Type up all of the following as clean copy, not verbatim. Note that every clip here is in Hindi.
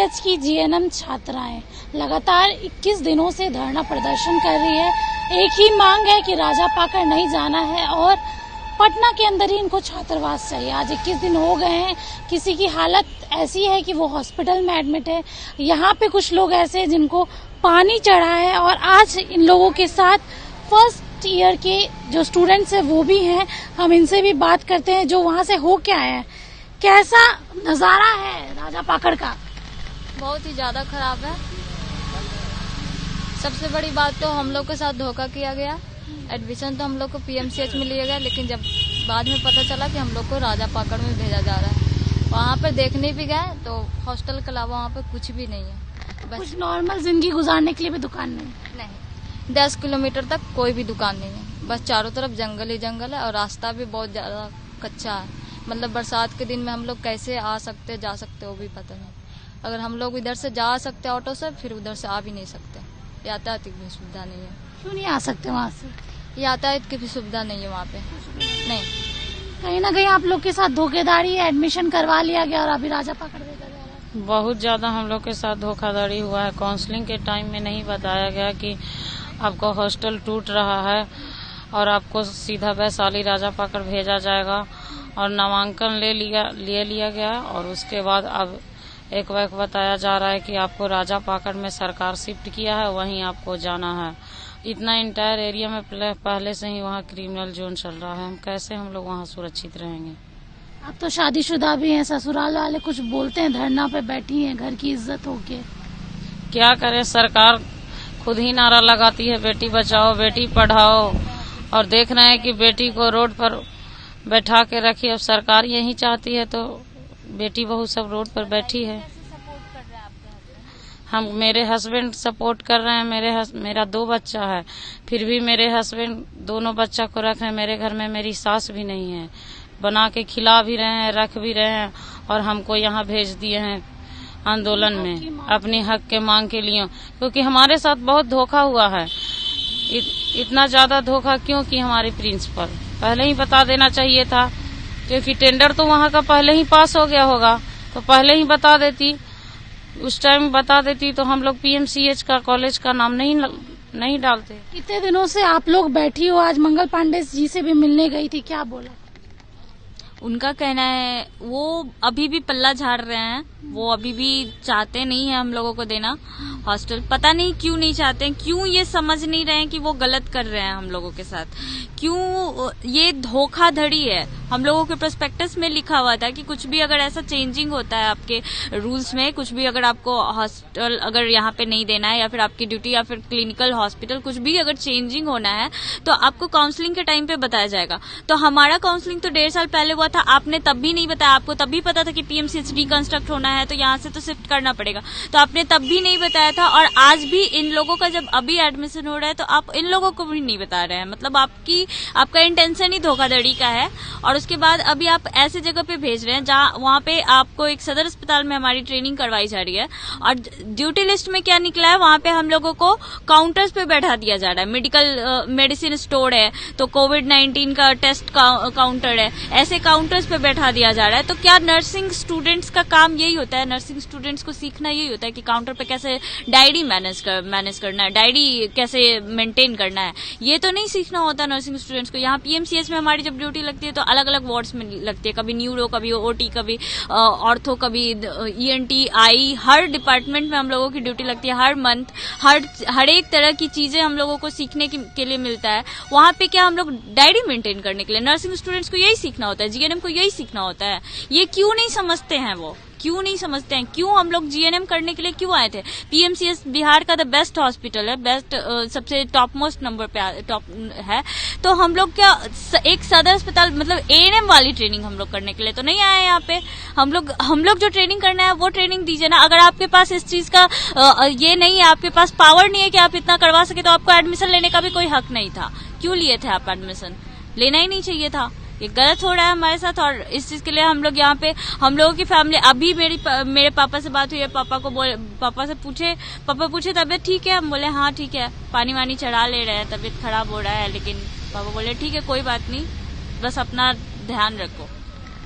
पीएमसीएच की जीएनएम छात्राएं लगातार 21 दिनों से धरना प्रदर्शन कर रही है। एक ही मांग है कि राजा पाकड़ नहीं जाना है और पटना के अंदर ही इनको छात्रावास चाहिए। आज 21 दिन हो गए हैं, किसी की हालत ऐसी है कि वो हॉस्पिटल में एडमिट है। यहाँ पे कुछ लोग ऐसे हैं जिनको पानी चढ़ा है और आज इन लोगों के साथ फर्स्ट ईयर के जो स्टूडेंट्स हैं वो भी हैं। हम इनसे भी बात करते हैं जो वहाँ से हो के आए हैं। कैसा नजारा है राजा पाकड़ का? बहुत ही ज्यादा खराब है। सबसे बड़ी बात तो हम लोग के साथ धोखा किया गया। एडमिशन तो हम लोग को पीएमसीएच में लिया गया, लेकिन जब बाद में पता चला कि हम लोग को राजा पाकड़ में भेजा जा रहा है, वहाँ पे देखने भी गए तो हॉस्टल के अलावा वहाँ पे कुछ भी नहीं है। बस कुछ नॉर्मल जिंदगी गुजारने के लिए भी दुकान नहीं। 10 किलोमीटर तक कोई भी दुकान नहीं है। बस चारों तरफ जंगल ही जंगल है और रास्ता भी बहुत ज्यादा कच्चा है। मतलब बरसात के दिन में हम लोग कैसे आ सकते जा सकते वो भी पता नहीं। अगर हम लोग इधर से जा सकते ऑटो से, फिर उधर से आ भी नहीं सकते। यातायात की भी सुविधा नहीं है। क्यों नहीं आ सकते वहाँ से? यातायात की भी सुविधा नहीं है वहाँ पे। नहीं, कहीं ना कहीं आप लोग के साथ धोखेधारी है। एडमिशन करवा लिया गया और अभी राजा पाकड़ भेजा जा रहा है। बहुत ज्यादा हम लोग के साथ धोखाधड़ी हुआ है। काउंसलिंग के टाइम में नहीं बताया गया कि आपका हॉस्टल टूट रहा है और आपको सीधा वैशाली राजा पाकड़ भेजा जाएगा, और नामांकन ले लिया गया। और उसके बाद अब एक वक्त बताया जा रहा है कि आपको राजा पाकड़ में सरकार शिफ्ट किया है, वहीं आपको जाना है। इतना इंटायर एरिया में पहले से ही वहाँ क्रिमिनल जोन चल रहा है। हम कैसे हम लोग वहाँ सुरक्षित रहेंगे? आप तो शादीशुदा भी हैं, ससुराल वाले कुछ बोलते हैं, धरना पे बैठी हैं घर की इज्जत होके। क्या करें, सरकार खुद ही नारा लगाती है बेटी बचाओ बेटी पढ़ाओ, और देख रहे हैं कि बेटी को रोड पर बैठा के रखी। अब सरकार यही चाहती है तो बेटी बहू सब रोड पर बैठी है। मेरे हस्बैंड सपोर्ट कर रहे हैं। मेरा 2 बच्चा है, फिर भी मेरे हस्बैंड दोनों बच्चा को रख रहे हैं। मेरे घर में मेरी सास भी नहीं है, बना के खिला भी रहे हैं, रख भी रहे हैं, और हमको यहाँ भेज दिए हैं आंदोलन में अपनी हक के मांग के लिए, क्योंकि हमारे साथ बहुत धोखा हुआ है। इतना ज्यादा धोखा क्यों कि हमारे प्रिंसिपल पहले ही बता देना चाहिए था, क्योंकि टेंडर तो वहाँ का पहले ही पास हो गया होगा, तो पहले ही बता देती। उस टाइम बता देती तो हम लोग पीएमसीएच का कॉलेज का नाम नहीं डालते। कितने दिनों से आप लोग बैठी हो? आज मंगल पांडे जी से भी मिलने गई थी, क्या बोला? उनका कहना है वो अभी भी पल्ला झाड़ रहे हैं। वो अभी भी चाहते नहीं है हम लोगों को देना हॉस्टल। पता नहीं क्यों नहीं चाहते हैं, क्यों ये समझ नहीं रहे हैं कि वो गलत कर रहे हैं हम लोगों के साथ। क्यों ये धोखाधड़ी है। हम लोगों के प्रोस्पेक्टस में लिखा हुआ था कि कुछ भी अगर ऐसा चेंजिंग होता है आपके रूल्स में, कुछ भी अगर आपको हॉस्टल अगर यहाँ पे नहीं देना है, या फिर आपकी ड्यूटी या फिर क्लिनिकल हॉस्पिटल कुछ भी अगर चेंजिंग होना है तो आपको काउंसलिंग के टाइम पे बताया जाएगा। तो हमारा काउंसलिंग तो 1.5 साल पहले हुआ था, आपने तब भी नहीं बताया। आपको तब भी पता था कि पीएमसीएच रिकंस्ट्रक्ट होना है तो यहाँ से तो शिफ्ट करना पड़ेगा, तो आपने तब भी नहीं बताया था। और आज भी इन लोगों का जब अभी एडमिशन हो रहा है तो आप इन लोगों को भी नहीं बता रहे हैं। मतलब आपका इंटेंशन ही धोखाधड़ी का है। और उसके बाद अभी आप ऐसे जगह पे भेज रहे हैं जहाँ वहाँ पे आपको एक सदर अस्पताल में हमारी ट्रेनिंग करवाई जा रही है, और ड्यूटी लिस्ट में क्या निकला है, वहाँ पे हम लोगों को काउंटर्स पे बैठा दिया जा रहा है। मेडिसिन स्टोर है तो कोविड-19 का टेस्ट काउंटर है, ऐसे काउंटर्स पे बैठा दिया जा रहा है। तो क्या नर्सिंग स्टूडेंट्स का काम यही होता है? नर्सिंग स्टूडेंट्स को सीखना यही होता है कि काउंटर पे कैसे डायरी मैनेज करना है, डायरी कैसे मेंटेन करना है? ये तो नहीं सीखना होता नर्सिंग स्टूडेंट्स को। यहाँ पीएमसीएच में हमारी जब ड्यूटी लगती है तो अलग अलग वार्ड्स में लगती है, कभी न्यूरो, कभी ओटी, कभी ऑर्थो, कभी ईएनटी, आई, हर डिपार्टमेंट में हम लोगों की ड्यूटी लगती है। हर मंथ हर एक तरह की चीजें हम लोगों को सीखने के लिए मिलता है। वहाँ पे क्या हम लोग डायरी मेंटेन करने के लिए नर्सिंग स्टूडेंट्स को यही सीखना होता है, जीएनएम को यही सीखना होता है। ये क्यों नहीं समझते हैं? वो क्यों नहीं समझते हैं? क्यों हम लोग जीएनएम करने के लिए क्यों आए थे? पीएमसीएच बिहार का द बेस्ट हॉस्पिटल है, बेस्ट सबसे टॉप मोस्ट नंबर पे टॉप है। तो हम लोग क्या एक सदर अस्पताल मतलब एएनएम वाली ट्रेनिंग हम लोग करने के लिए तो नहीं आए यहाँ पे। हम लोग जो ट्रेनिंग करना है वो ट्रेनिंग दीजिए ना। अगर आपके पास इस चीज का ये नहीं है, आपके पास पावर नहीं है कि आप इतना करवा सके, तो आपको एडमिशन लेने का भी कोई हक नहीं था। क्यों लिए थे आप एडमिशन? लेना ही नहीं चाहिए था। ये गलत हो रहा है हमारे साथ, और इस चीज के लिए हम लोग यहाँ पे हम लोगों की फैमिली अभी मेरे पापा से बात हुई है। पापा से पूछे तबियत ठीक है? हम बोले हाँ ठीक है, पानी वानी चढ़ा ले रहे हैं, तबियत खराब हो रहा है। लेकिन पापा बोले ठीक है कोई बात नहीं, बस अपना ध्यान रखो।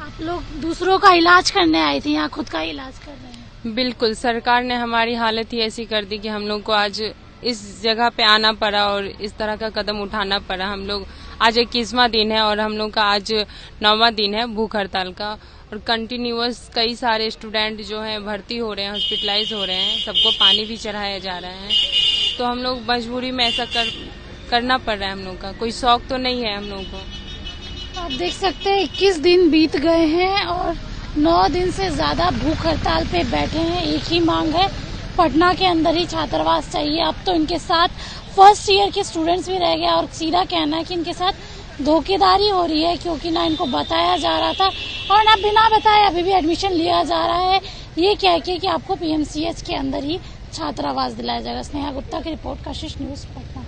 आप लोग दूसरों का इलाज करने आए थे, यहाँ खुद का इलाज कर रहे हैं? बिल्कुल, सरकार ने हमारी हालत ही ऐसी कर दी कि हम लोग को आज इस जगह पे आना पड़ा और इस तरह का कदम उठाना पड़ा। हम लोग आज 21वां दिन है और हम लोग का आज 9वां दिन है भूख हड़ताल का, और कंटिन्यूअस कई सारे स्टूडेंट जो हैं भर्ती हो रहे हैं, हॉस्पिटलाइज हो रहे हैं, सबको पानी भी चढ़ाया जा रहा है। तो हम लोग मजबूरी में ऐसा करना पड़ रहा है। हम लोग का कोई शौक तो नहीं है हम लोग को। आप देख सकते हैं 21 दिन बीत गए हैं और 9 दिन से ज्यादा भूख हड़ताल पे बैठे हैं। एक ही मांग है, पटना के अंदर ही छात्रावास चाहिए। अब तो इनके साथ फर्स्ट ईयर के स्टूडेंट्स भी रह गए और सीधा कहना है कि इनके साथ धोखेधारी हो रही है, क्योंकि ना इनको बताया जा रहा था और ना बिना बताए अभी भी एडमिशन लिया जा रहा है, ये कह के कि आपको पीएमसीएच के अंदर ही छात्रावास दिलाया जाएगा। स्नेहा गुप्ता की रिपोर्ट, कशिश न्यूज पटना।